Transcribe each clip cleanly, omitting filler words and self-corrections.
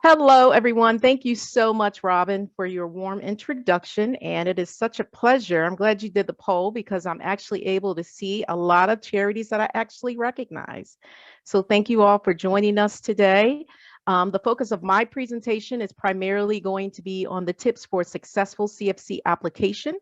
Hello, everyone. Thank you so much, Robyn, for your warm introduction. And it is such a pleasure. I'm glad you did the poll because I'm actually able to see a lot of charities that I actually recognize. So thank you all for joining us today. The focus of my presentation is primarily going to be on the tips for successful CFC application.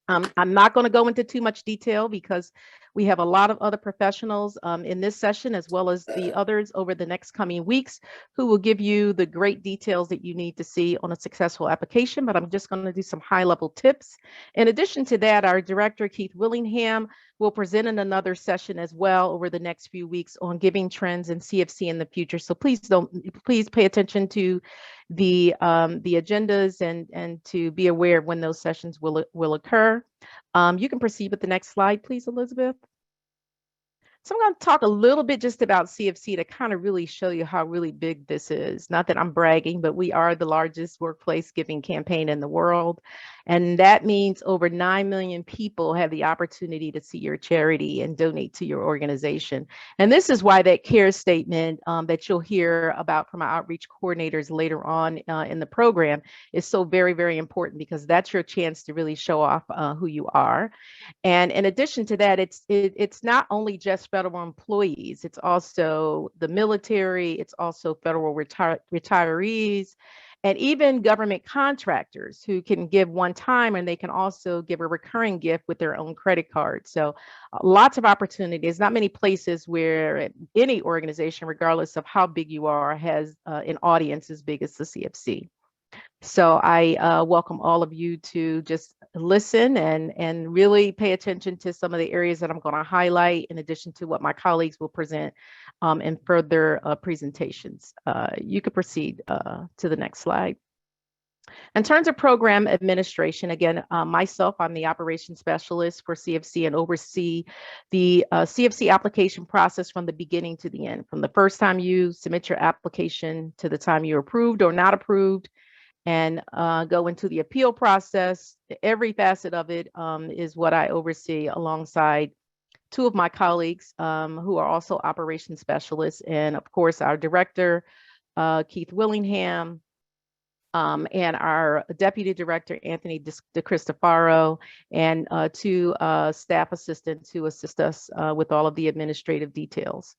I'm not going to go into too much detail because we have a lot of other professionals in this session, as well as the others over the next coming weeks, who will give you the great details that you need to see on a successful application. But I'm just going to do some high-level tips. In addition to that, our director, Keith Willingham, will present in another session as well over the next few weeks on giving trends in CFC in the future. So please pay attention to the agendas and to be aware of when those sessions will occur. You can proceed with the next slide, please, Elizabeth. So I'm going to talk a little bit just about CFC to kind of really show you how really big this is. Not that I'm bragging, but we are the largest workplace giving campaign in the world. And that means over 9 million people have the opportunity to see your charity and donate to your organization. And this is why that care statement that you'll hear about from our outreach coordinators later on in the program is so very, very important, because that's your chance to really show off who you are. And in addition to that, it's not only just federal employees, it's also the military, it's also federal retirees, and even government contractors who can give one time, and they can also give a recurring gift with their own credit card. So lots of opportunities, not many places where any organization, regardless of how big you are, has an audience as big as the CFC. So I welcome all of you to just listen and really pay attention to some of the areas that I'm going to highlight, in addition to what my colleagues will present in further presentations. You could proceed to the next slide. In terms of program administration, again, myself, I'm the operations specialist for CFC and oversee the CFC application process from the beginning to the end, from the first time you submit your application to the time you're approved or not approved, and go into the appeal process. Every facet of it is what I oversee alongside two of my colleagues who are also operations specialists, and of course our director, Keith Willingham, and our deputy director, Anthony DeCristofaro, and two staff assistants who assist us with all of the administrative details.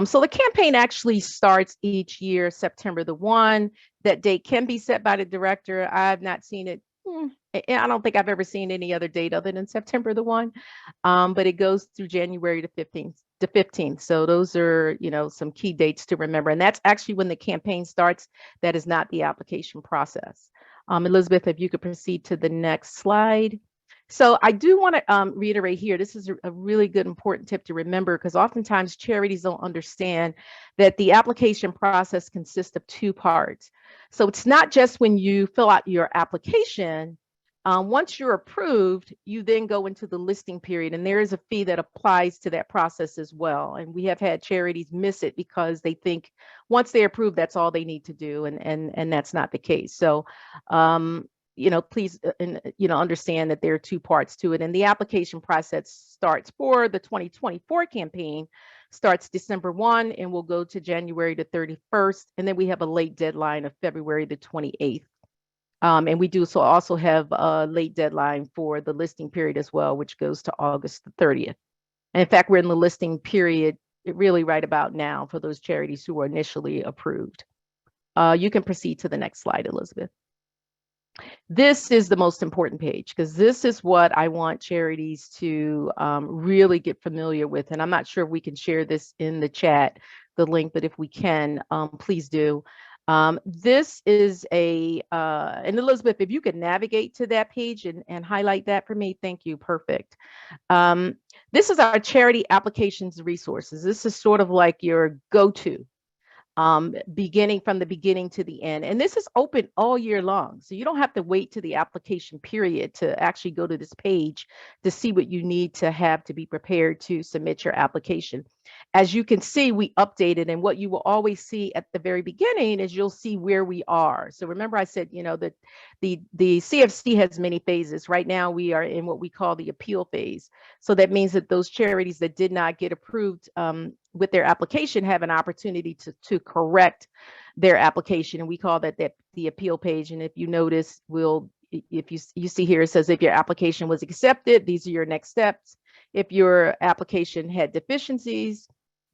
So the campaign actually starts each year, September the 1. That date can be set by the director. I've not seen it. I don't think I've ever seen any other date other than September the 1, but it goes through January the 15th. So those are, some key dates to remember. And that's actually when the campaign starts. That is not the application process. Elizabeth, if you could proceed to the next slide. So I do want to reiterate here, this is a really good important tip to remember, because oftentimes charities don't understand that the application process consists of two parts. So it's not just when you fill out your application. Once you're approved, you then go into the listing period, and there is a fee that applies to that process as well. And we have had charities miss it because they think once they're approved, that's all they need to do, and that's not the case. So please, understand that there are two parts to it. And the application process starts for the 2024 campaign, starts December 1 and will go to January the 31st. And then we have a late deadline of February the 28th. And we do also have a late deadline for the listing period as well, which goes to August the 30th. And in fact, we're in the listing period really right about now for those charities who were initially approved. You can proceed to the next slide, Elizabeth. This is the most important page, because this is what I want charities to really get familiar with. And I'm not sure if we can share this in the chat, the link, but if we can, please do. This is and Elizabeth, if you could navigate to that page and highlight that for me, thank you, perfect. This is our charity applications resources. This is sort of like your go-to. Beginning from the beginning to the end. And this is open all year long. So you don't have to wait to the application period to actually go to this page to see what you need to have to be prepared to submit your application. As you can see, we updated, and what you will always see at the very beginning is you'll see where we are. So remember I said, that the CFC has many phases. Right now we are in what we call the appeal phase. So that means that those charities that did not get approved with their application have an opportunity to correct their application, and we call that the appeal page. And if you notice, if you see here, it says if your application was accepted, these are your next steps. If your application had deficiencies,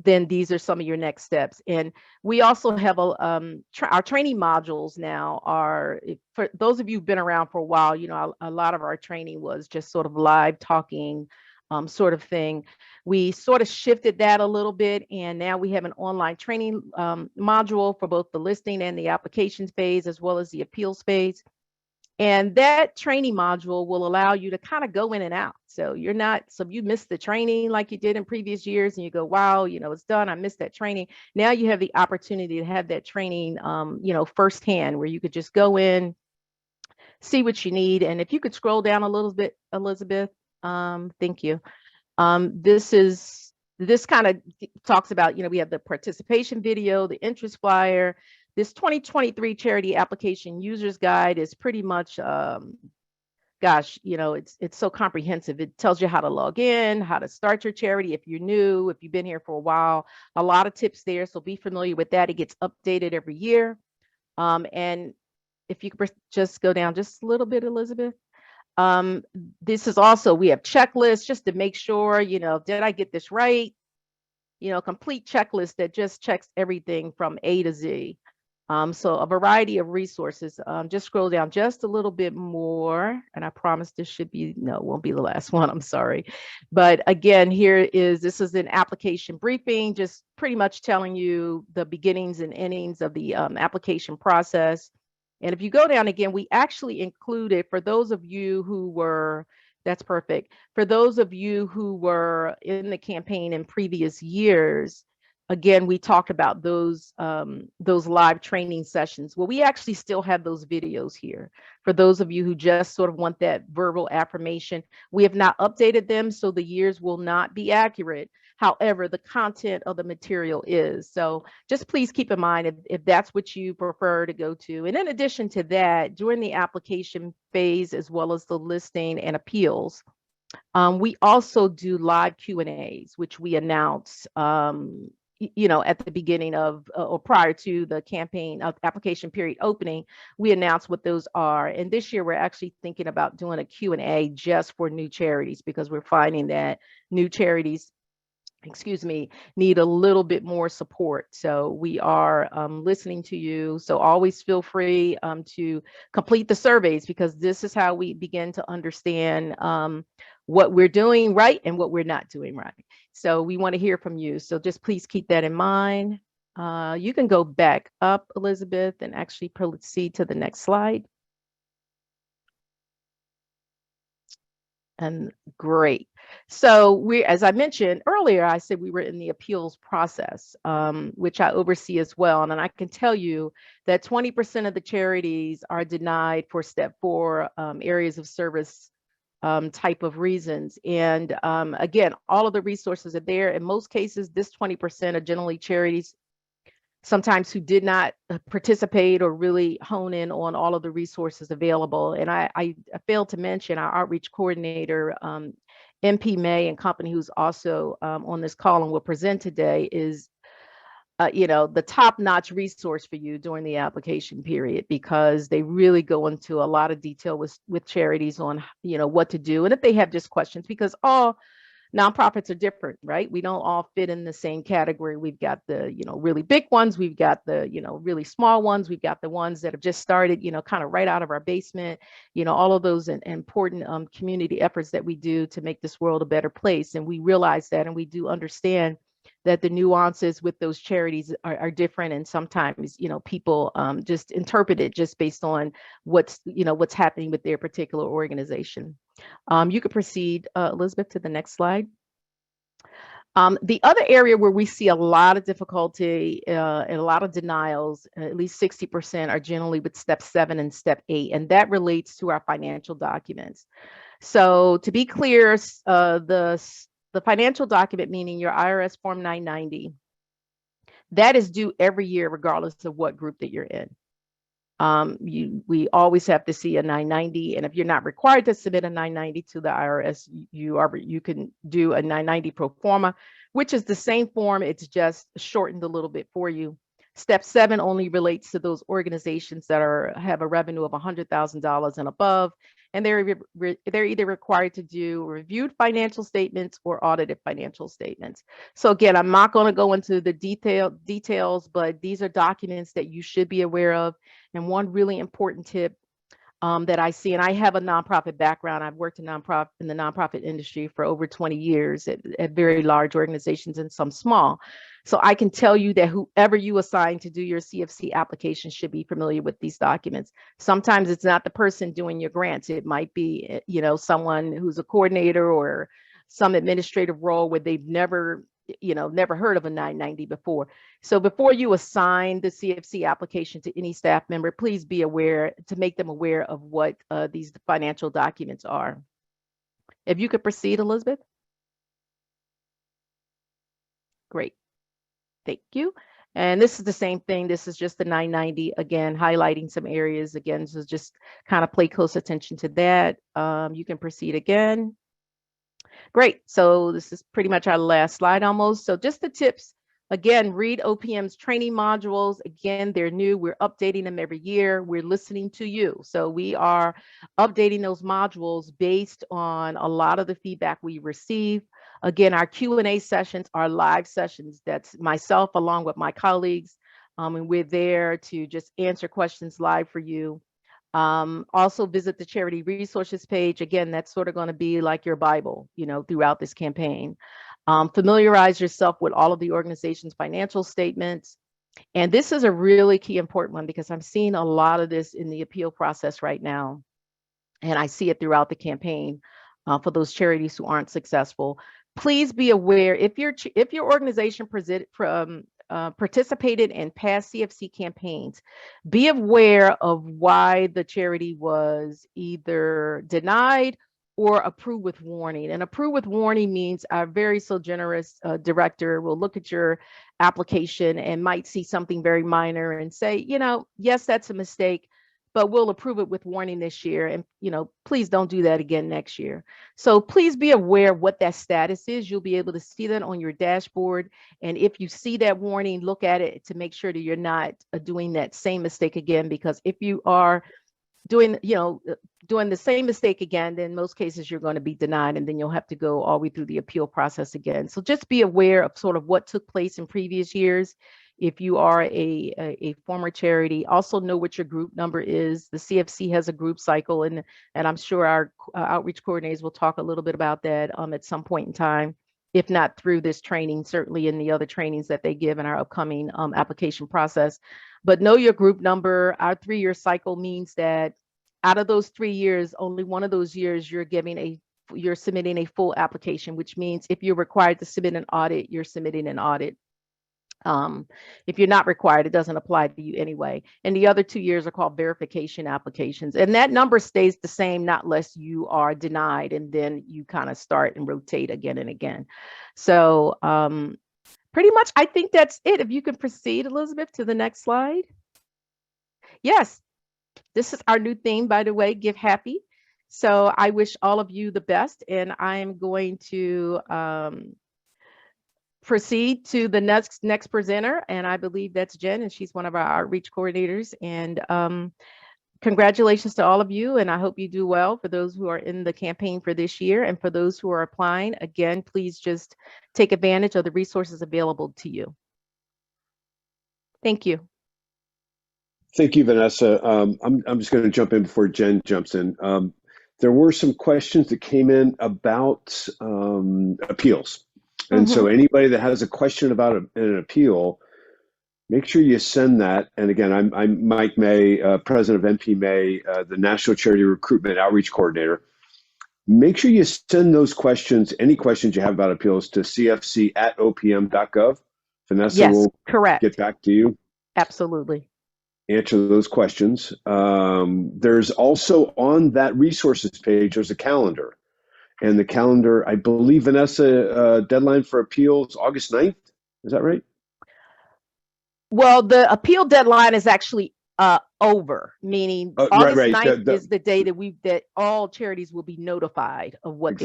then these are some of your next steps. And we also have our training modules now are, for those of you who've been around for a while, you know, a lot of our training was just sort of live talking sort of thing. We sort of shifted that a little bit, and now we have an online training module for both the listing and the applications phase, as well as the appeals phase. And that training module will allow you to kind of go in and out. So you missed the training like you did in previous years and you go, wow, you know, it's done. I missed that training. Now you have the opportunity to have that training, you know, firsthand, where you could just go in, see what you need. And if you could scroll down a little bit, Elizabeth, thank you. This kind of talks about, you know, we have the participation video, the interest flyer. This 2023 charity application users guide is pretty much, gosh, you know, it's so comprehensive. It tells you how to log in, how to start your charity if you're new, if you've been here for a while, a lot of tips there. So be familiar with that. It gets updated every year. And if you could just go down just a little bit, Elizabeth. This is also, we have checklists just to make sure, you know, did I get this right? You know, complete checklist that just checks everything from A to Z. So a variety of resources. Just scroll down just a little bit more, and I promise this should be, no, it won't be the last one, I'm sorry. But again, this is an application briefing, just pretty much telling you the beginnings and endings of the application process. And if you go down again, we actually included, for those of you who were, that's perfect. For those of you who were in the campaign in previous years, again, we talked about those live training sessions. Well, we actually still have those videos here. For those of you who just sort of want that verbal affirmation, we have not updated them, so the years will not be accurate. However, the content of the material is. So just please keep in mind if that's what you prefer to go to. And in addition to that, during the application phase, as well as the listing and appeals, we also do live Q&As, which we announce you know, at the beginning of or prior to the campaign application period opening. We announce what those are. And this year we're actually thinking about doing a Q&A just for new charities, because we're finding that new charities, excuse me, need a little bit more support. So we are listening to you. So always feel free to complete the surveys, because this is how we begin to understand what we're doing right and what we're not doing right. So we want to hear from you. So just please keep that in mind. You can go back up, Elizabeth, and actually proceed to the next slide. And great. So as I mentioned earlier, I said we were in the appeals process, which I oversee as well. And I can tell you that 20% of the charities are denied for step 4 areas of service type of reasons. And again, all of the resources are there. In most cases, this 20% are generally charities sometimes who did not participate or really hone in on all of the resources available. And I failed to mention our outreach coordinator, MP May and company, who's also on this call and will present today, is you know, the top-notch resource for you during the application period, because they really go into a lot of detail with charities on, you know, what to do. And if they have just questions, because all nonprofits are different, right? We don't all fit in the same category. We've got the, you know, really big ones. We've got the, you know, really small ones. We've got the ones that have just started, you know, kind of right out of our basement, you know, all of those important community efforts that we do to make this world a better place. And we realize that, and we do understand that the nuances with those charities are different, and sometimes, you know, people just interpret it just based on what's happening with their particular organization. You could proceed, Elizabeth, to the next slide. The other area where we see a lot of difficulty and a lot of denials, at least 60%, are generally with step 7 and step 8, and that relates to our financial documents. So to be clear, the financial document, meaning your IRS Form 990, that is due every year, regardless of what group that you're in. We always have to see a 990, and if you're not required to submit a 990 to the IRS, you can do a 990 pro forma, which is the same form. It's just shortened a little bit for you. Step 7 only relates to those organizations that have a revenue of $100,000 and above, and they're either required to do reviewed financial statements or audited financial statements. So again, I'm not going to go into the details, but these are documents that you should be aware of. And one really important tip that I see, and I have a nonprofit background. I've worked in the nonprofit industry for over 20 years at very large organizations and some small. So I can tell you that whoever you assign to do your CFC application should be familiar with these documents. Sometimes it's not the person doing your grants. It might be, someone who's a coordinator or some administrative role where they've never heard of a 990 before. So before you assign the CFC application to any staff member, please be aware to make them aware of what these financial documents are. If you could proceed, Elizabeth. Great. Thank you. And this is the same thing. This is just the 990, again, highlighting some areas. Again, so just kind of pay close attention to that. You can proceed again. Great. So this is pretty much our last slide almost. So just the tips. Again, read OPM's training modules. Again, they're new. We're updating them every year. We're listening to you. So we are updating those modules based on a lot of the feedback we receive. Again, our Q&A sessions are live sessions. That's myself along with my colleagues. And we're there to just answer questions live for you. Also visit the charity resources page. Again, that's sort of going to be like your Bible, throughout this campaign. Familiarize yourself with all of the organization's financial statements. And this is a really key important one because I'm seeing a lot of this in the appeal process right now. And I see it throughout the campaign for those charities who aren't successful. Please be aware if your organization participated in past CFC campaigns, be aware of why the charity was either denied or approved with warning. And approved with warning means our very so generous director will look at your application and might see something very minor and say, yes, that's a mistake, but we'll approve it with warning this year. And, please don't do that again next year. So please be aware of what that status is. You'll be able to see that on your dashboard. And if you see that warning, look at it to make sure that you're not doing that same mistake again, because if you are doing the same mistake again, then in most cases you're going to be denied, and then you'll have to go all the way through the appeal process again. So just be aware of sort of what took place in previous years. If you are a former charity, also know what your group number is. The CFC has a group cycle, and I'm sure our outreach coordinators will talk a little bit about that at some point in time, if not through this training, certainly in the other trainings that they give in our upcoming application process. But know your group number. Our 3-year cycle means that out of those 3 years, only one of those years you're submitting a full application, which means if you're required to submit an audit, you're submitting an audit. If you're not required, it doesn't apply to you anyway. And the other 2 years are called verification applications. And that number stays the same, not unless you are denied, and then you kind of start and rotate again and again. So pretty much, I think that's it. If you can proceed, Elizabeth, to the next slide. Yes, this is our new theme, by the way, Give Happy. So I wish all of you the best, and I'm going to proceed to the next presenter, and I believe that's Jen, and she's one of our outreach coordinators. And congratulations to all of you, and I hope you do well for those who are in the campaign for this year. And for those who are applying, again, please just take advantage of the resources available to you. Thank you. Thank you, Vanessa. I'm just going to jump in before Jen jumps in. There were some questions that came in about appeals. And so anybody that has a question about an appeal, make sure you send that. And again, I'm Mike May, president of NP May, the National Charity Recruitment Outreach Coordinator. Make sure you send those questions, any questions you have about appeals, to cfc@opm.gov. Vanessa will get back to you. Absolutely. Answer those questions. There's also on that resources page, there's a calendar. And the calendar, I believe, Vanessa, deadline for appeals, August 9th. Is that right? Well, the appeal deadline is actually over, meaning August 9th is the day that all charities will be notified of what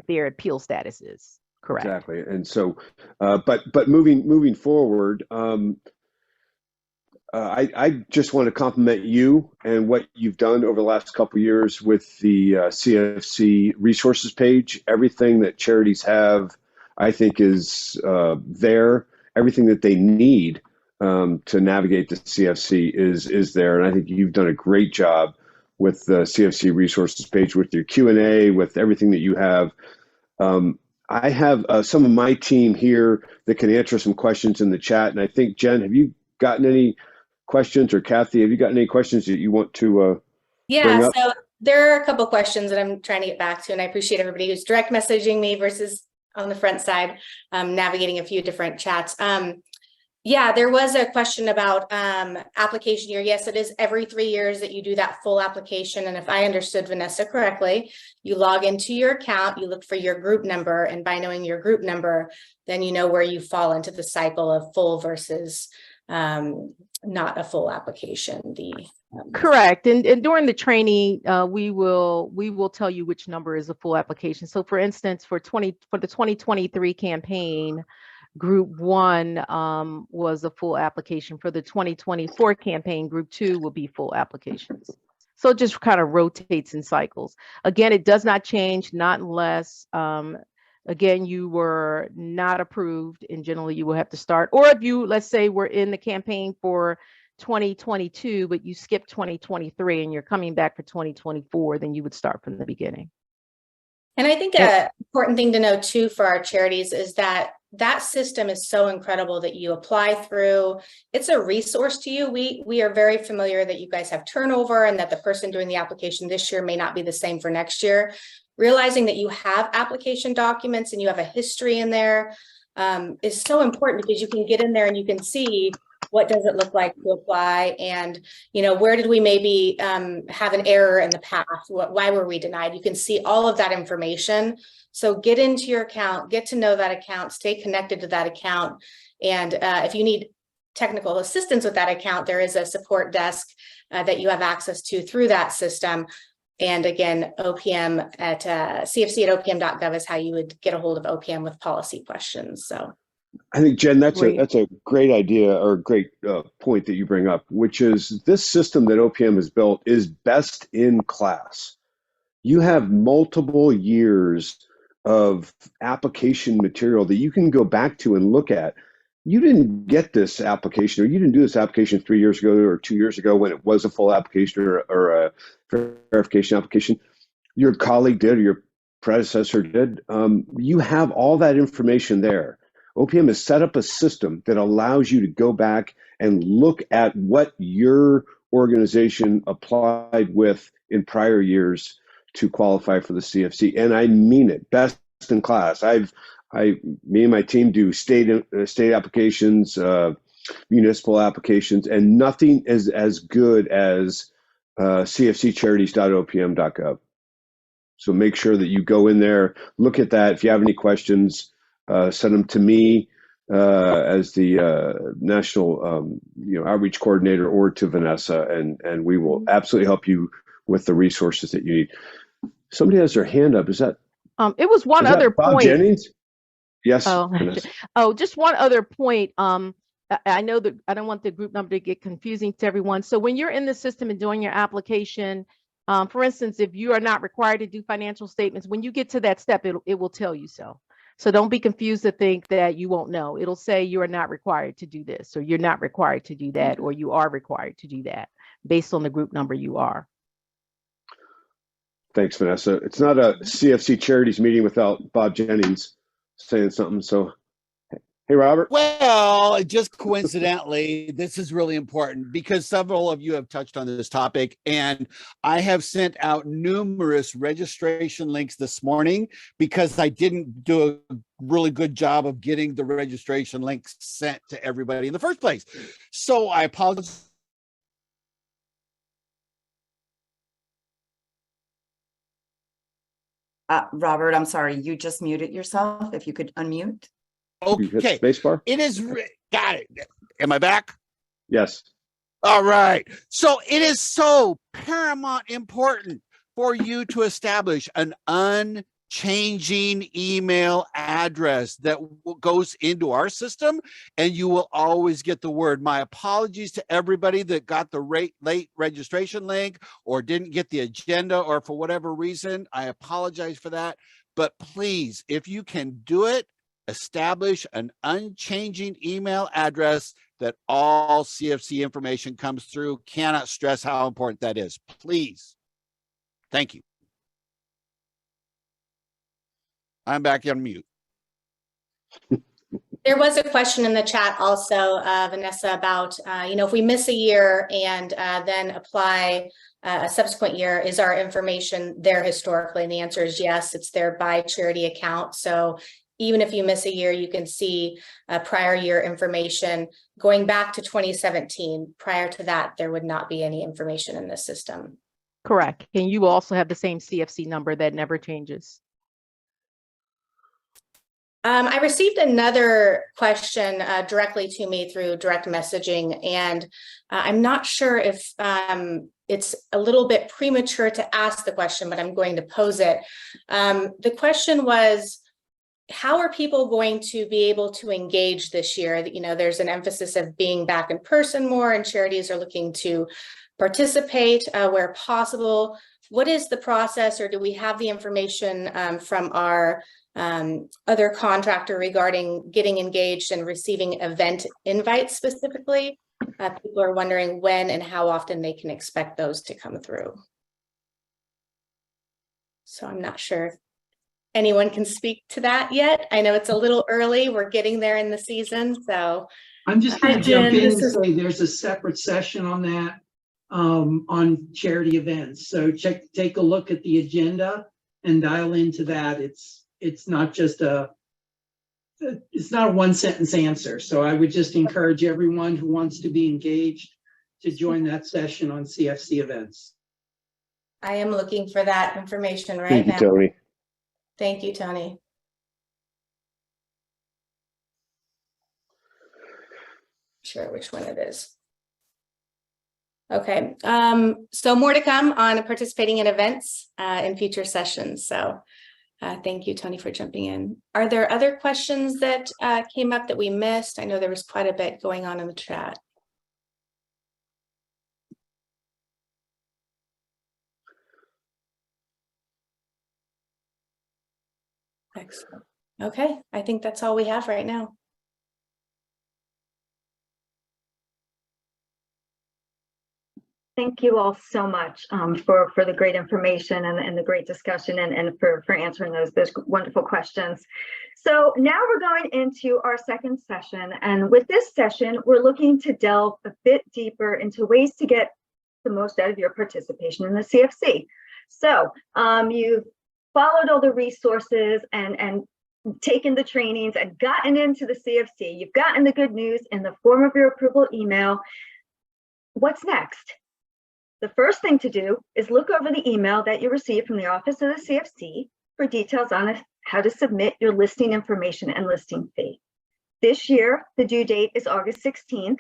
their appeal status is. Correct. Exactly. And so, but moving forward, I just want to compliment you and what you've done over the last couple of years with the CFC resources page. Everything that charities have, I think, is there. Everything that they need to navigate the CFC is there, and I think you've done a great job with the CFC resources page, with your Q&A, with everything that you have. I have some of my team here that can answer some questions in the chat, and I think, Jen, have you gotten any questions, or Kathy, have you gotten any questions that you want to bring up? So there are a couple questions that I'm trying to get back to, and I appreciate everybody who's direct messaging me versus on the front side, navigating a few different chats. There was a question about application year. Yes, it is every 3 years that you do that full application. And if I understood Vanessa correctly, you log into your account, you look for your group number, and by knowing your group number, then you know where you fall into the cycle of full versus not a full application. Correct. And during the training, we will tell you which number is a full application. So for instance, for the 2023 campaign, Group 1 was a full application. For the 2024 campaign, Group 2 will be full applications. So it just kind of rotates in cycles. Again, it does not change, not unless, again, you were not approved, and generally you will have to start. Or if you, let's say, were in the campaign for 2022, but you skipped 2023 and you're coming back for 2024, then you would start from the beginning. And I think an important thing to know too for our charities is that that system is so incredible that you apply through. It's a resource to you. We are very familiar that you guys have turnover and that the person doing the application this year may not be the same for next year. Realizing that you have application documents and you have a history in there is so important, because you can get in there and you can see what does it look like to apply, and where did we maybe have an error in the past? Why were we denied? You can see all of that information. So get into your account, get to know that account, stay connected to that account, and if you need technical assistance with that account, there is a support desk that you have access to through that system. And again, OPM at cfc@opm.gov is how you would get a hold of OPM with policy questions. So I think, Jen, that's a great idea, or a great point that you bring up, which is this system that OPM has built is best in class. You have multiple years of application material that you can go back to and look at. You didn't get this application, or you didn't do this application 3 years ago or 2 years ago when it was a full application or a verification application. Your colleague did, or your predecessor did. You have all that information there. OPM has set up a system that allows you to go back and look at what your organization applied with in prior years to qualify for the CFC. And I mean it, best in class. Me and my team do state applications, municipal applications, and nothing is as good as cfccharities.opm.gov. So make sure that you go in there, look at that. If you have any questions, send them to me as the national outreach coordinator, or to Vanessa, and we will absolutely help you with the resources that you need. Somebody has their hand up. Is that? It was one other Bob point. Jennings? Yes. Just one other point. I know that I don't want the group number to get confusing to everyone. So when you're in the system and doing your application, for instance, if you are not required to do financial statements, when you get to that step, it will tell you so. So don't be confused to think that you won't know. It'll say you are not required to do this, or you're not required to do that, or you are required to do that based on the group number you are. Thanks, Vanessa. It's not a CFC Charities meeting without Bob Jennings saying something. So, hey, Robert. Well, just coincidentally, this is really important because several of you have touched on this topic, and I have sent out numerous registration links this morning because I didn't do a really good job of getting the registration links sent to everybody in the first place. So I apologize. Robert, I'm sorry, you just muted yourself. If you could unmute. Okay. Spacebar. It is got it. Am I back? Yes. All right. So it is so paramount important for you to establish an unchanging email address that goes into our system, and you will always get the word. My apologies to everybody that got the late registration link or didn't get the agenda, or for whatever reason. I apologize for that. But please, if you can do it, establish an unchanging email address that all CFC information comes through. Cannot stress how important that is. Please. Thank you. I'm back on mute. There was a question in the chat also, Vanessa, about, if we miss a year and then apply a subsequent year, is our information there historically? And the answer is yes, it's there by charity account. So even if you miss a year, you can see prior year information going back to 2017. Prior to that, there would not be any information in the system. Correct. And you will also have the same CFC number that never changes. I received another question directly to me through direct messaging, and I'm not sure if it's a little bit premature to ask the question, but I'm going to pose it. The question was, how are people going to be able to engage this year? There's an emphasis of being back in person more, and charities are looking to participate where possible. What is the process, or do we have the information from our other contractor regarding getting engaged and receiving event invites specifically? People are wondering when and how often they can expect those to come through. So I'm not sure if anyone can speak to that yet. I know it's a little early. We're getting there in the season. So I'm just going to jump in and say there's a separate session on that on charity events. So take a look at the agenda and dial into that. It's not just it's not a one sentence answer. So I would just encourage everyone who wants to be engaged to join that session on CFC events. I am looking for that information right now. Thank you, Tony. Thank you, Tony. Sure which one it is. Okay, so more to come on participating in events in future sessions. So thank you, Tony, for jumping in. Are there other questions that came up that we missed? I know there was quite a bit going on in the chat. Excellent. Okay, I think that's all we have right now. Thank you all so much for the great information and the great discussion and for answering those wonderful questions. So now we're going into our second session. And with this session, we're looking to delve a bit deeper into ways to get the most out of your participation in the CFC. So you've followed all the resources and taken the trainings and gotten into the CFC. You've gotten the good news in the form of your approval email. What's next? The first thing to do is look over the email that you received from the Office of the CFC for details on how to submit your listing information and listing fee. This year, the due date is August 16th.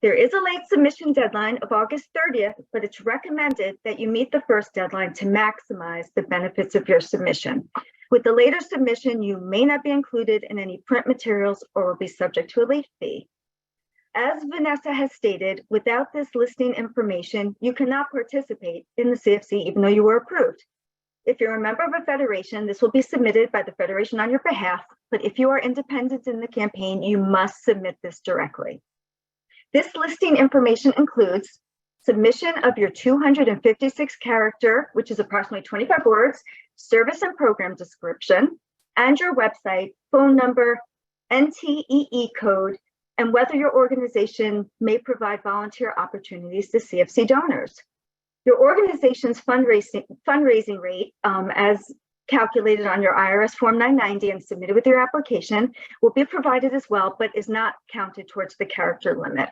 There is a late submission deadline of August 30th, but it's recommended that you meet the first deadline to maximize the benefits of your submission. With the later submission, you may not be included in any print materials or will be subject to a late fee. As Vanessa has stated, without this listing information, you cannot participate in the CFC even though you were approved. If you're a member of a federation, this will be submitted by the federation on your behalf, but if you are independent in the campaign, you must submit this directly. This listing information includes submission of your 256 character, which is approximately 25 words, service and program description, and your website, phone number, NTEE code, and whether your organization may provide volunteer opportunities to CFC donors. Your organization's fundraising rate, as calculated on your IRS Form 990 and submitted with your application, will be provided as well, but is not counted towards the character limit.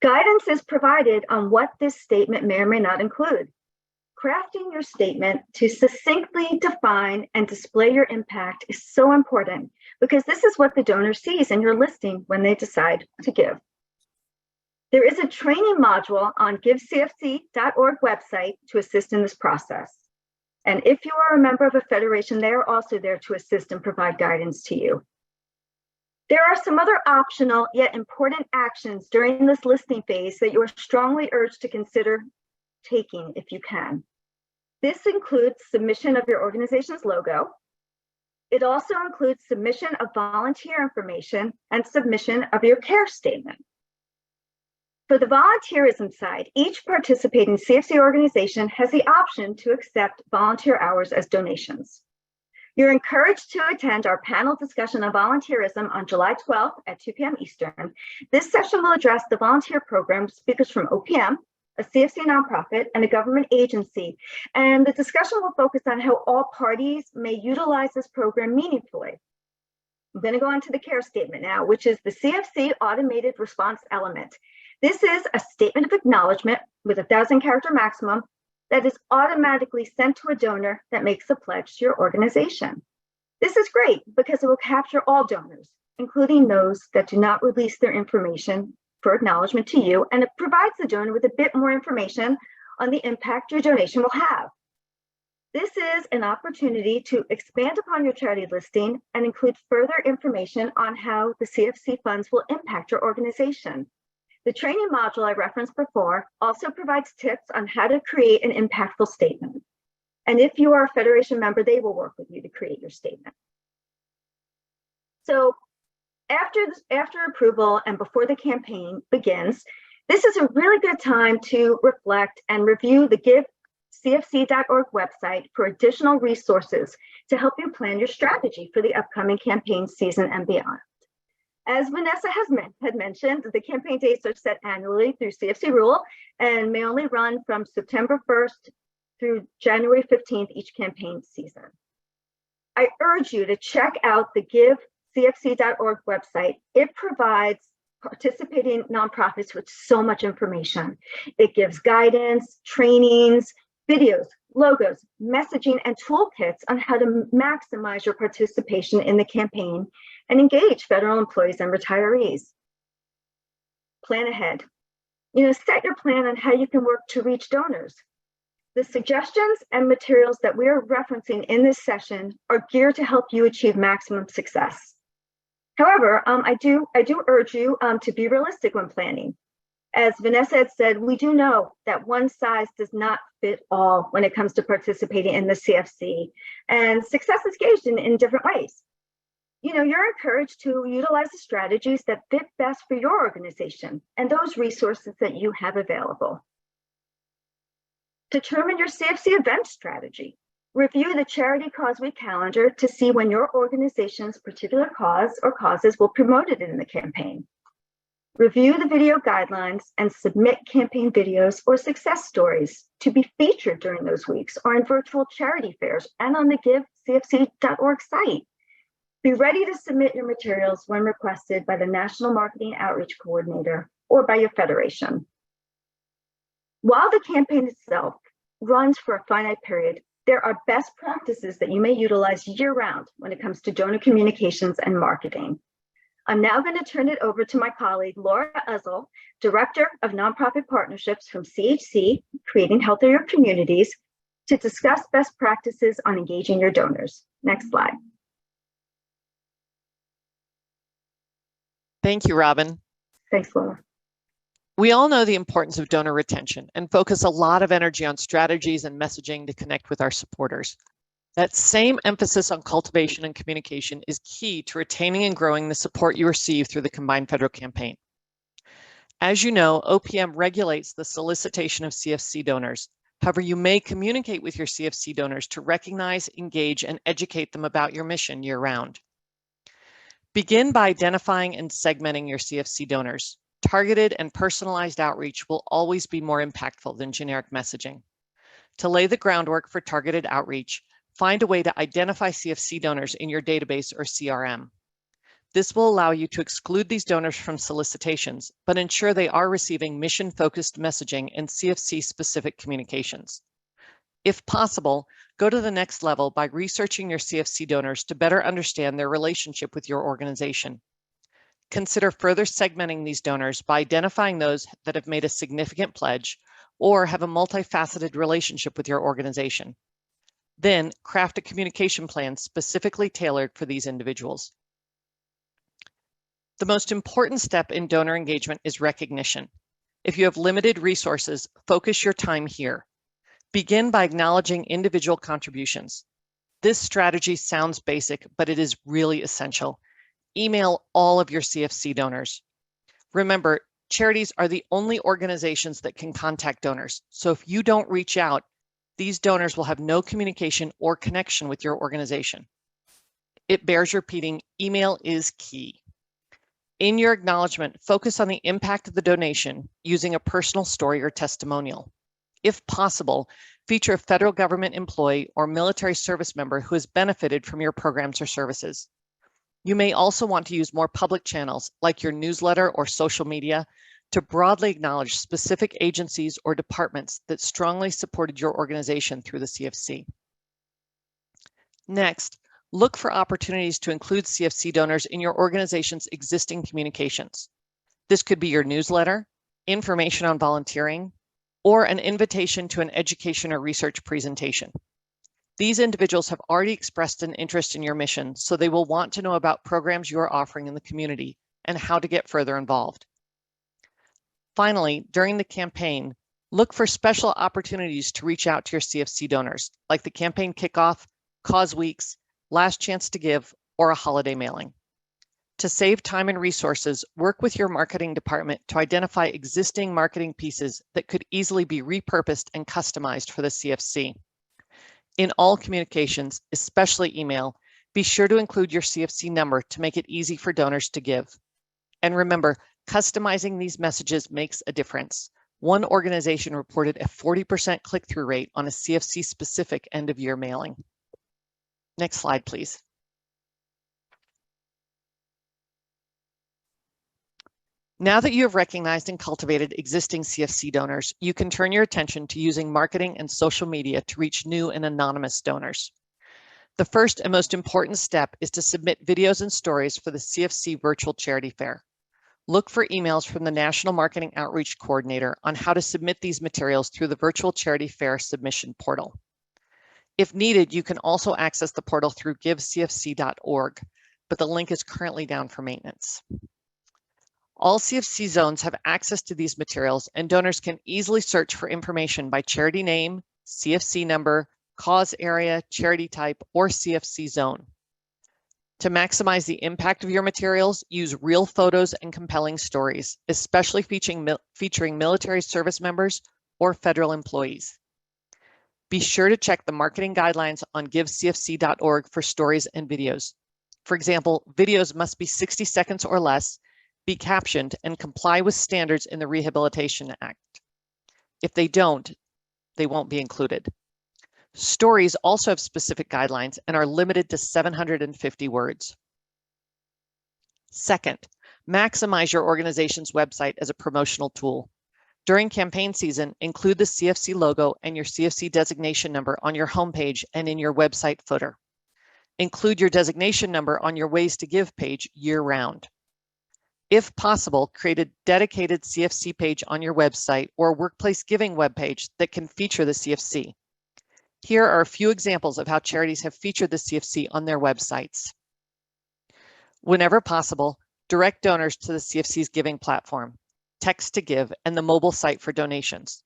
Guidance is provided on what this statement may or may not include. Crafting your statement to succinctly define and display your impact is so important because this is what the donor sees in your listing when they decide to give. There is a training module on givecfc.org website to assist in this process. And if you are a member of a federation, they are also there to assist and provide guidance to you. There are some other optional yet important actions during this listing phase that you are strongly urged to consider taking if you can. This includes submission of your organization's logo. It also includes submission of volunteer information and submission of your care statement. For the volunteerism side, each participating CFC organization has the option to accept volunteer hours as donations. You're encouraged to attend our panel discussion on volunteerism on July 12th at 2 p.m. Eastern. This session will address the volunteer program, speakers from OPM, a CFC nonprofit, and a government agency. And the discussion will focus on how all parties may utilize this program meaningfully. I'm going to go on to the care statement now, which is the CFC automated response element. This is a statement of acknowledgement with a 1,000-character maximum that is automatically sent to a donor that makes a pledge to your organization. This is great because it will capture all donors, including those that do not release their information for acknowledgement to you, and it provides the donor with a bit more information on the impact your donation will have. This is an opportunity to expand upon your charity listing and include further information on how the CFC funds will impact your organization. The training module I referenced before also provides tips on how to create an impactful statement. And if you are a Federation member, they will work with you to create your statement. So after approval and before the campaign begins, this is a really good time to reflect and review the givecfc.org website for additional resources to help you plan your strategy for the upcoming campaign season and beyond. As Vanessa had mentioned, the campaign dates are set annually through CFC rule and may only run from September 1st through January 15th each campaign season. I urge you to check out the givecfc.org website. It provides participating nonprofits with so much information. It gives guidance, trainings, videos, logos, messaging, and toolkits on how to maximize your participation in the campaign and engage federal employees and retirees. Plan ahead. Set your plan on how you can work to reach donors. The suggestions and materials that we are referencing in this session are geared to help you achieve maximum success. However, I do urge you to be realistic when planning. As Vanessa had said, we do know that one size does not fit all when it comes to participating in the CFC, and success is gauged in different ways. You're encouraged to utilize the strategies that fit best for your organization and those resources that you have available. Determine your CFC event strategy. Review the Charity Cause Week calendar to see when your organization's particular cause or causes will promote it in the campaign. Review the video guidelines and submit campaign videos or success stories to be featured during those weeks or in virtual charity fairs and on the givecfc.org site. Be ready to submit your materials when requested by the National Marketing Outreach Coordinator or by your federation. While the campaign itself runs for a finite period, there are best practices that you may utilize year-round when it comes to donor communications and marketing. I'm now going to turn it over to my colleague, Laura Uzzle, Director of Nonprofit Partnerships from CHC, Creating Healthier Communities, to discuss best practices on engaging your donors. Next slide. Thank you, Robyn. Thanks, Laura. We all know the importance of donor retention and focus a lot of energy on strategies and messaging to connect with our supporters. That same emphasis on cultivation and communication is key to retaining and growing the support you receive through the combined federal campaign. As you know, OPM regulates the solicitation of CFC donors. However, you may communicate with your CFC donors to recognize, engage, and educate them about your mission year-round. Begin by identifying and segmenting your CFC donors. Targeted and personalized outreach will always be more impactful than generic messaging. To lay the groundwork for targeted outreach, find a way to identify CFC donors in your database or CRM. This will allow you to exclude these donors from solicitations, but ensure they are receiving mission-focused messaging and CFC-specific communications. If possible, go to the next level by researching your CFC donors to better understand their relationship with your organization. Consider further segmenting these donors by identifying those that have made a significant pledge or have a multifaceted relationship with your organization. Then craft a communication plan specifically tailored for these individuals. The most important step in donor engagement is recognition. If you have limited resources, focus your time here. Begin by acknowledging individual contributions. This strategy sounds basic, but it is really essential. Email all of your CFC donors. Remember, charities are the only organizations that can contact donors. So if you don't reach out, these donors will have no communication or connection with your organization. It bears repeating, email is key. In your acknowledgement, focus on the impact of the donation using a personal story or testimonial. If possible, feature a federal government employee or military service member who has benefited from your programs or services. You may also want to use more public channels like your newsletter or social media to broadly acknowledge specific agencies or departments that strongly supported your organization through the CFC. Next, look for opportunities to include CFC donors in your organization's existing communications. This could be your newsletter, information on volunteering, or an invitation to an education or research presentation. These individuals have already expressed an interest in your mission, so they will want to know about programs you are offering in the community and how to get further involved. Finally, during the campaign, look for special opportunities to reach out to your CFC donors, like the campaign kickoff, cause weeks, last chance to give, or a holiday mailing. To save time and resources, work with your marketing department to identify existing marketing pieces that could easily be repurposed and customized for the CFC. In all communications, especially email, be sure to include your CFC number to make it easy for donors to give. And remember, customizing these messages makes a difference. One organization reported a 40% click-through rate on a CFC-specific end-of-year mailing. Next slide, please. Now that you have recognized and cultivated existing CFC donors, you can turn your attention to using marketing and social media to reach new and anonymous donors. The first and most important step is to submit videos and stories for the CFC Virtual Charity Fair. Look for emails from the National Marketing Outreach Coordinator on how to submit these materials through the Virtual Charity Fair submission portal. If needed, you can also access the portal through givecfc.org, but the link is currently down for maintenance. All CFC zones have access to these materials, and donors can easily search for information by charity name, CFC number, cause area, charity type, or CFC zone. To maximize the impact of your materials, use real photos and compelling stories, especially featuring military service members or federal employees. Be sure to check the marketing guidelines on givecfc.org for stories and videos. For example, videos must be 60 seconds or less, be captioned, and comply with standards in the Rehabilitation Act. If they don't, they won't be included. Stories also have specific guidelines and are limited to 750 words. Second, maximize your organization's website as a promotional tool. During campaign season, include the CFC logo and your CFC designation number on your homepage and in your website footer. Include your designation number on your Ways to Give page year-round. If possible, create a dedicated CFC page on your website or workplace giving webpage that can feature the CFC. Here are a few examples of how charities have featured the CFC on their websites. Whenever possible, direct donors to the CFC's giving platform, text to give, and the mobile site for donations.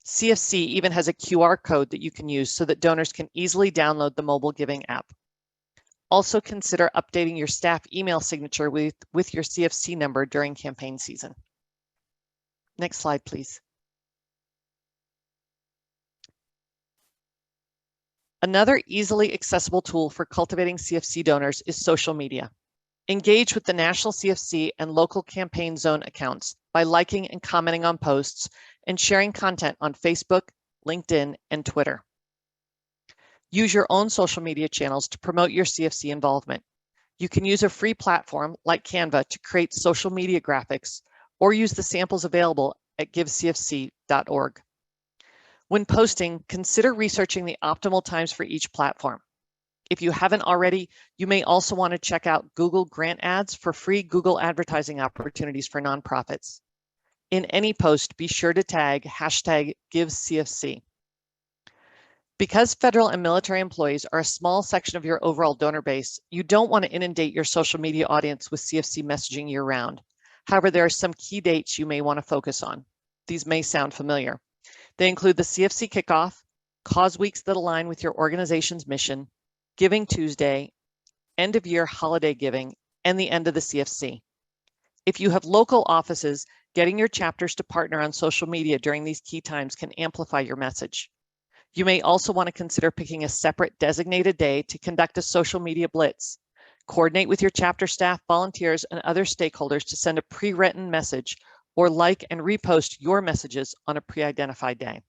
CFC even has a QR code that you can use so that donors can easily download the mobile giving app. Also consider updating your staff email signature with your CFC number during campaign season. Next slide, please. Another easily accessible tool for cultivating CFC donors is social media. Engage with the national CFC and local campaign zone accounts by liking and commenting on posts and sharing content on Facebook, LinkedIn, and Twitter. Use your own social media channels to promote your CFC involvement. You can use a free platform like Canva to create social media graphics or use the samples available at givecfc.org. When posting, consider researching the optimal times for each platform. If you haven't already, you may also want to check out Google Grant Ads for free Google advertising opportunities for nonprofits. In any post, be sure to tag #GiveCFC. Because federal and military employees are a small section of your overall donor base, you don't want to inundate your social media audience with CFC messaging year-round. However, there are some key dates you may want to focus on. These may sound familiar. They include the CFC kickoff, cause weeks that align with your organization's mission, Giving Tuesday, end of year holiday giving, and the end of the CFC. If you have local offices, getting your chapters to partner on social media during these key times can amplify your message. You may also want to consider picking a separate designated day to conduct a social media blitz. Coordinate with your chapter staff, volunteers, and other stakeholders to send a pre-written message or like and repost your messages on a pre-identified day.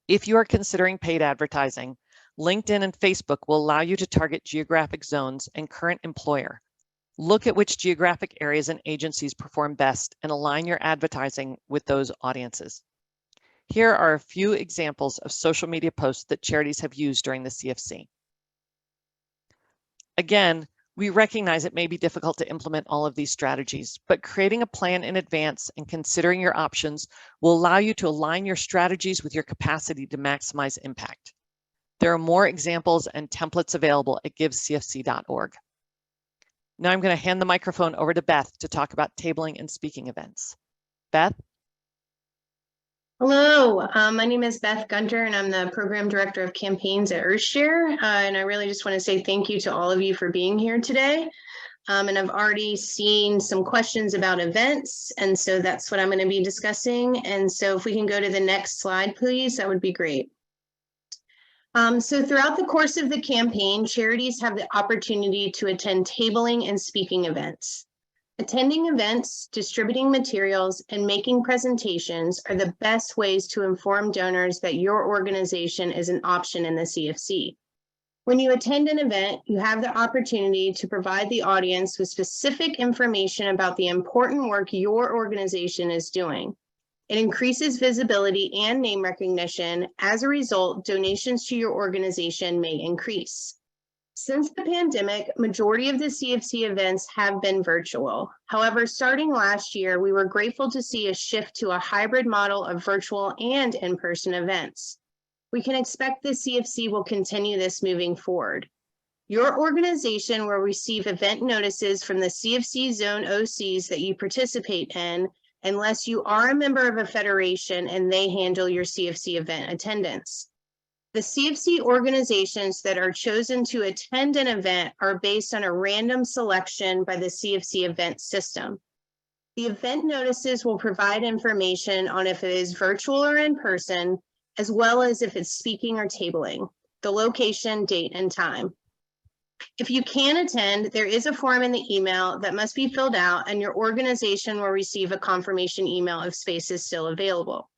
If you are considering paid advertising, LinkedIn and Facebook will allow you to target geographic zones and current employer. Look at which geographic areas and agencies perform best and align your advertising with those audiences. Here are a few examples of social media posts that charities have used during the CFC. Again, we recognize it may be difficult to implement all of these strategies, but creating a plan in advance and considering your options will allow you to align your strategies with your capacity to maximize impact. There are more examples and templates available at givecfc.org. Now I'm going to hand the microphone over to Beth to talk about tabling and speaking events. Beth? Hello, my name is Beth Gunter, and I'm the Program Director of Campaigns at EarthShare. And I really just want to say thank you to all of you for being here today. And I've already seen some questions about events, and so that's what I'm going to be discussing. And so if we can go to the next slide, please, that would be great. So throughout the course of the campaign, charities have the opportunity to attend tabling and speaking events. Attending events, distributing materials, and making presentations are the best ways to inform donors that your organization is an option in the CFC. When you attend an event, you have the opportunity to provide the audience with specific information about the important work your organization is doing. It increases visibility and name recognition. As a result, donations to your organization may increase. Since the pandemic, majority of the CFC events have been virtual. However, starting last year, we were grateful to see a shift to a hybrid model of virtual and in-person events. We can expect the CFC will continue this moving forward. Your organization will receive event notices from the CFC zone OCs that you participate in, unless you are a member of a federation and they handle your CFC event attendance. The CFC organizations that are chosen to attend an event are based on a random selection by the CFC event system. The event notices will provide information on if it is virtual or in person, as well as if it's speaking or tabling, the location, date, and time. If you can attend, there is a form in the email that must be filled out, and your organization will receive a confirmation email if space is still available.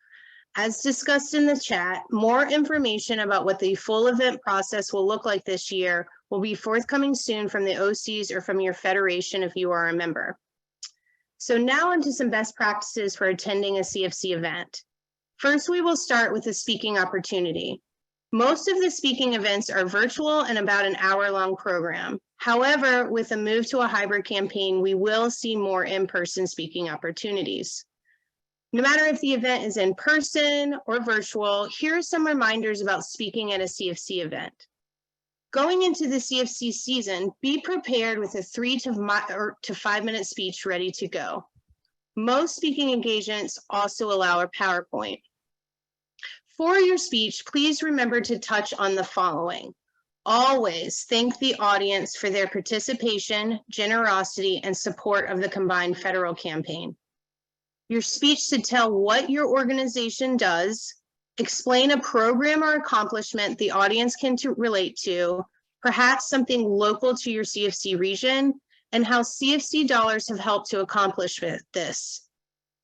As discussed in the chat, more information about what the full event process will look like this year will be forthcoming soon from the OCs or from your federation if you are a member. So now onto some best practices for attending a CFC event. First, we will start with a speaking opportunity. Most of the speaking events are virtual and about an hour-long program. However, with a move to a hybrid campaign, we will see more in-person speaking opportunities. No matter if the event is in person or virtual, here are some reminders about speaking at a CFC event. Going into the CFC season, be prepared with a 3 to 5 minute speech ready to go. Most speaking engagements also allow a PowerPoint. For your speech, please remember to touch on the following. Always thank the audience for their participation, generosity, and support of the combined federal campaign. Your speech should tell what your organization does, explain a program or accomplishment the audience can relate to, perhaps something local to your CFC region, and how CFC dollars have helped to accomplish this.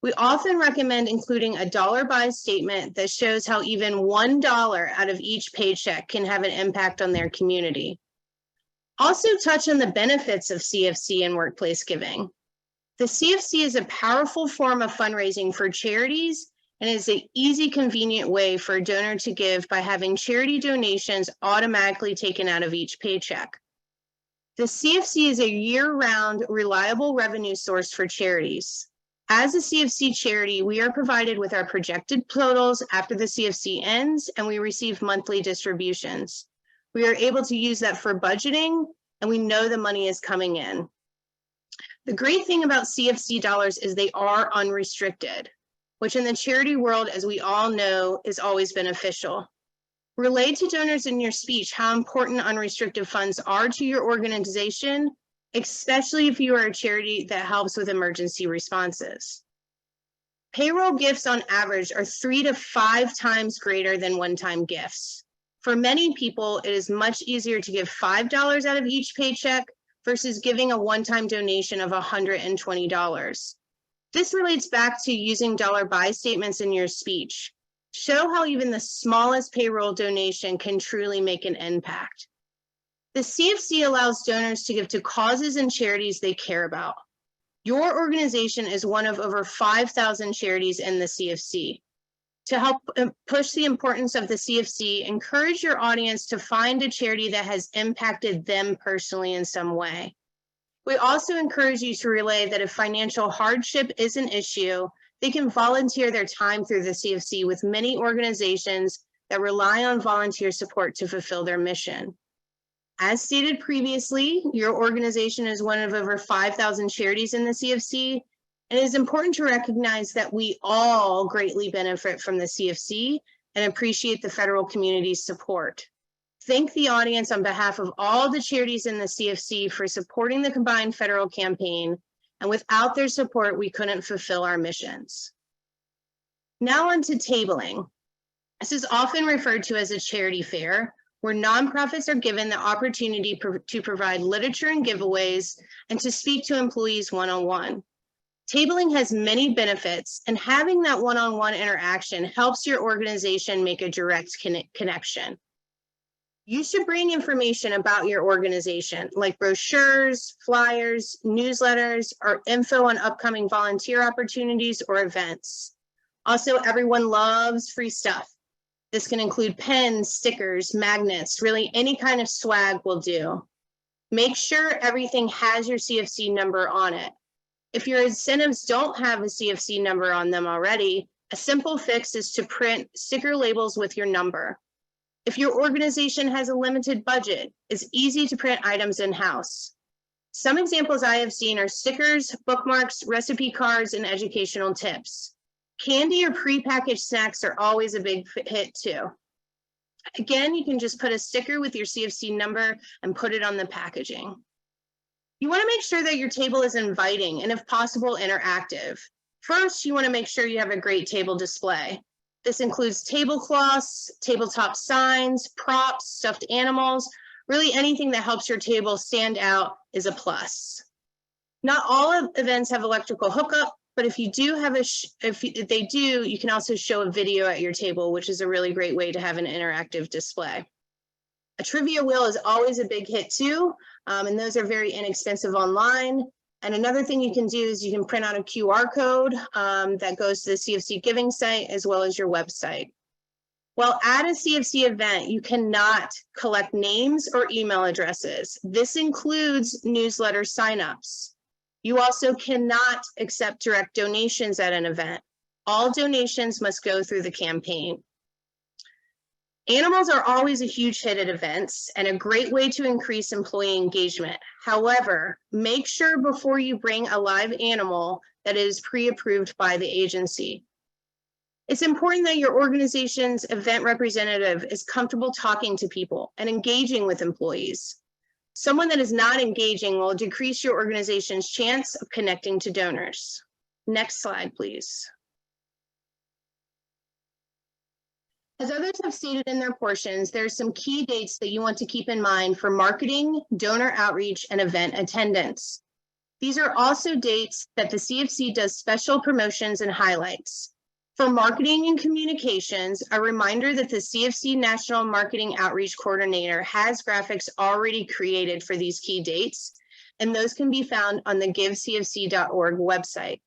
We often recommend including a dollar buy statement that shows how even $1 out of each paycheck can have an impact on their community. Also touch on the benefits of CFC and workplace giving. The CFC is a powerful form of fundraising for charities and is an easy, convenient way for a donor to give by having charity donations automatically taken out of each paycheck. The CFC is a year-round, reliable revenue source for charities. As a CFC charity, we are provided with our projected totals after the CFC ends, and we receive monthly distributions. We are able to use that for budgeting, and we know the money is coming in. The great thing about CFC dollars is they are unrestricted, which in the charity world, as we all know, is always beneficial. Relay to donors in your speech how important unrestricted funds are to your organization, especially if you are a charity that helps with emergency responses. Payroll gifts on average are 3 to 5 times greater than one-time gifts. For many people, it is much easier to give $5 out of each paycheck versus giving a one-time donation of $120. This relates back to using dollar buy statements in your speech. Show how even the smallest payroll donation can truly make an impact. The CFC allows donors to give to causes and charities they care about. Your organization is one of over 5,000 charities in the CFC. To help push the importance of the CFC, encourage your audience to find a charity that has impacted them personally in some way. We also encourage you to relay that if financial hardship is an issue, they can volunteer their time through the CFC with many organizations that rely on volunteer support to fulfill their mission. As stated previously, your organization is one of over 5,000 charities in the CFC, and it is important to recognize that we all greatly benefit from the CFC and appreciate the federal community's support. Thank the audience on behalf of all the charities in the CFC for supporting the combined federal campaign, and without their support, we couldn't fulfill our missions. Now on to tabling. This is often referred to as a charity fair, where nonprofits are given the opportunity to provide literature and giveaways and to speak to employees one-on-one. Tabling has many benefits, and having that one-on-one interaction helps your organization make a direct connection. You should bring information about your organization, like brochures, flyers, newsletters, or info on upcoming volunteer opportunities or events. Also, everyone loves free stuff. This can include pens, stickers, magnets, really any kind of swag will do. Make sure everything has your CFC number on it. If your incentives don't have a CFC number on them already, a simple fix is to print sticker labels with your number. If your organization has a limited budget, it's easy to print items in-house. Some examples I have seen are stickers, bookmarks, recipe cards, and educational tips. Candy or prepackaged snacks are always a big hit too. Again, you can just put a sticker with your CFC number and put it on the packaging. You want to make sure that your table is inviting and, if possible, interactive. First, you want to make sure you have a great table display. This includes tablecloths, tabletop signs, props, stuffed animals. Really anything that helps your table stand out is a plus. Not all events have electrical hookup, but if you do have if they do, you can also show a video at your table, which is a really great way to have an interactive display. A trivia wheel is always a big hit too, and those are very inexpensive online. And another thing you can do is you can print out a QR code that goes to the CFC giving site as well as your website. While at a CFC event, you cannot collect names or email addresses. This includes newsletter signups. You also cannot accept direct donations at an event. All donations must go through the campaign. Animals are always a huge hit at events and a great way to increase employee engagement. However, make sure before you bring a live animal that is pre-approved by the agency. It's important that your organization's event representative is comfortable talking to people and engaging with employees. Someone that is not engaging will decrease your organization's chance of connecting to donors. Next slide, please. As others have stated in their portions, there are some key dates that you want to keep in mind for marketing, donor outreach, and event attendance. These are also dates that the CFC does special promotions and highlights. For marketing and communications, a reminder that the CFC National Marketing Outreach Coordinator has graphics already created for these key dates, and those can be found on the givecfc.org website.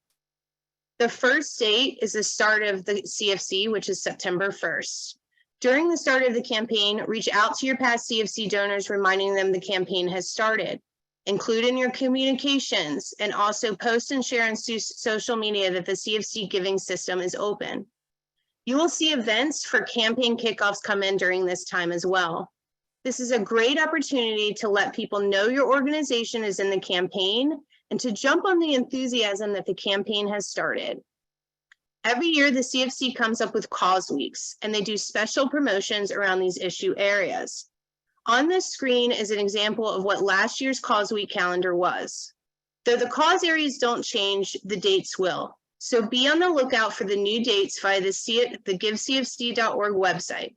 The first date is the start of the CFC, which is September 1st. During the start of the campaign, reach out to your past CFC donors, reminding them the campaign has started. include in your communications, and also post and share on social media that the CFC giving system is open. You will see events for campaign kickoffs come in during this time as well. This is a great opportunity to let people know your organization is in the campaign and to jump on the enthusiasm that the campaign has started. Every year, the CFC comes up with cause weeks, and they do special promotions around these issue areas. On this screen is an example of what last year's cause week calendar was. Though the cause areas don't change, the dates will. So be on the lookout for the new dates via the givecfc.org website.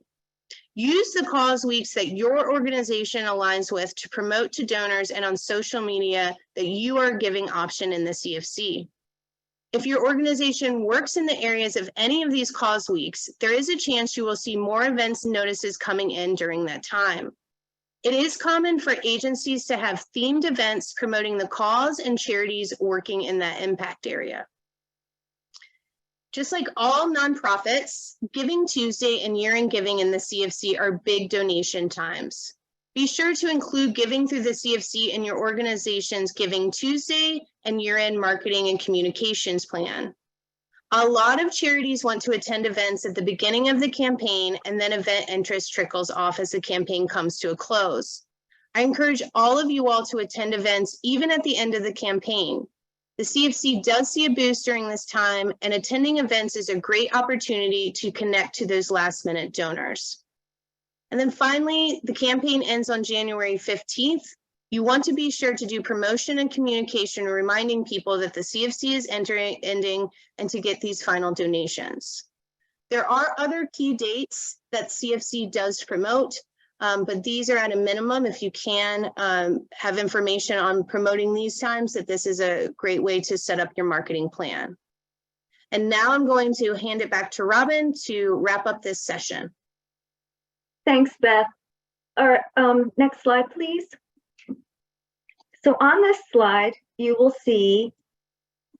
Use the cause weeks that your organization aligns with to promote to donors and on social media that you are a giving option in the CFC. If your organization works in the areas of any of these cause weeks, there is a chance you will see more events and notices coming in during that time. It is common for agencies to have themed events promoting the cause and charities working in that impact area. Just like all nonprofits, Giving Tuesday and year-end giving in the CFC are big donation times. Be sure to include giving through the CFC in your organization's Giving Tuesday and year-end marketing and communications plan. A lot of charities want to attend events at the beginning of the campaign, and then event interest trickles off as the campaign comes to a close. I encourage all of you all to attend events even at the end of the campaign. The CFC does see a boost during this time, and attending events is a great opportunity to connect to those last-minute donors. And then finally, the campaign ends on January 15th. You want to be sure to do promotion and communication, reminding people that the CFC is ending and to get these final donations. There are other key dates that CFC does promote, but these are at a minimum. If you can have information on promoting these times, that this is a great way to set up your marketing plan. And now I'm going to hand it back to Robyn to wrap up this session. Thanks, Beth. All right, next slide, please. So on this slide, you will see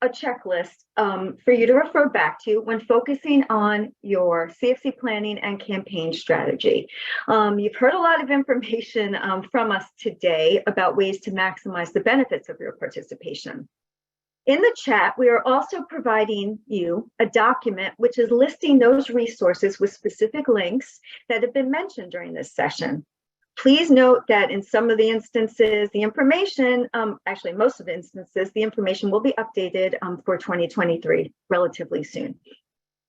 a checklist for you to refer back to when focusing on your CFC planning and campaign strategy. You've heard a lot of information from us today about ways to maximize the benefits of your participation. In the chat, we are also providing you a document which is listing those resources with specific links that have been mentioned during this session. Please note that in some of the instances, the information, actually most of the instances, the information will be updated for 2023 relatively soon.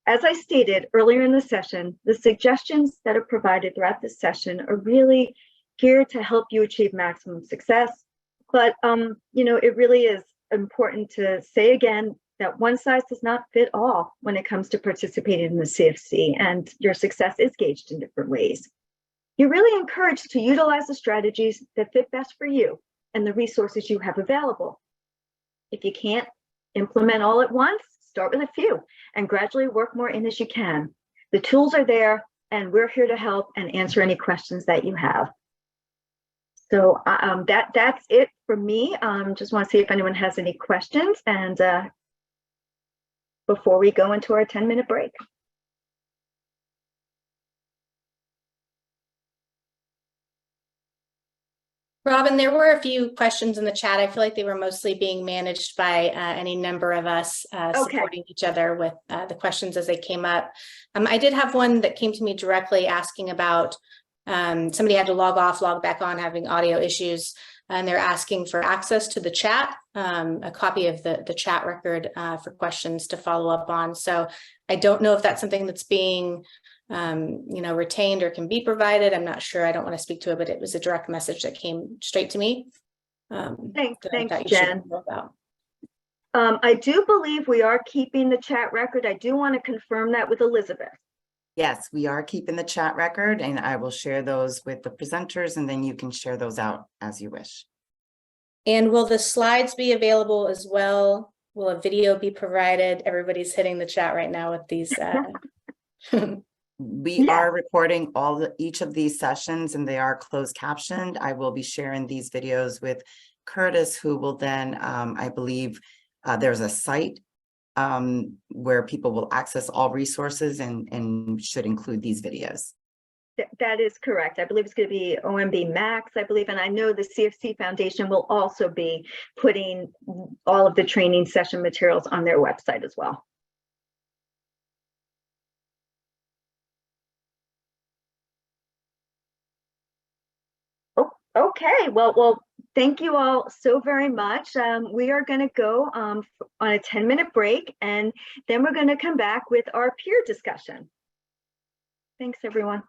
As I stated earlier in the session, the suggestions that are provided throughout this session are really geared to help you achieve maximum success. But, you know, it really is important to say again that one size does not fit all when it comes to participating in the CFC, and your success is gauged in different ways. You're really encouraged to utilize the strategies that fit best for you and the resources you have available. If you can't implement all at once, start with a few and gradually work more in as you can. The tools are there, and we're here to help and answer any questions that you have. So that's it for me. Just want to see if anyone has any questions, and before we go into our 10-minute break. Robyn, there were a few questions in the chat. I feel like they were mostly being managed by any number of us supporting each other with the questions as they came up. I did have one that came to me directly asking about somebody had to log off, log back on, having audio issues, and they're asking for access to the chat, a copy of the chat record for questions to follow up on. So I don't know if that's something that's being retained or can be provided. I'm not sure. I don't want to speak to it, but it was a direct message that came straight to me. Thanks, Jen. I do believe we are keeping the chat record. I do want to confirm that with Elizabeth. Yes, we are keeping the chat record, and I will share those with the presenters, and then you can share those out as you wish. And will the slides be available as well? Will a video be provided? Everybody's hitting the chat right now with these. We are recording each of these sessions, and they are closed captioned. I will be sharing these videos with Curtis, who will then, I believe there's a site where people will access all resources and should include these videos. That is correct. I believe it's going to be OMB Max, I believe, and I know the CFC Foundation will also be putting all of the training session materials on their website as well. Oh, okay. Well, thank you all so very much. We are going to go on a 10-minute break, and then we're going to come back with our peer discussion. Thanks, everyone.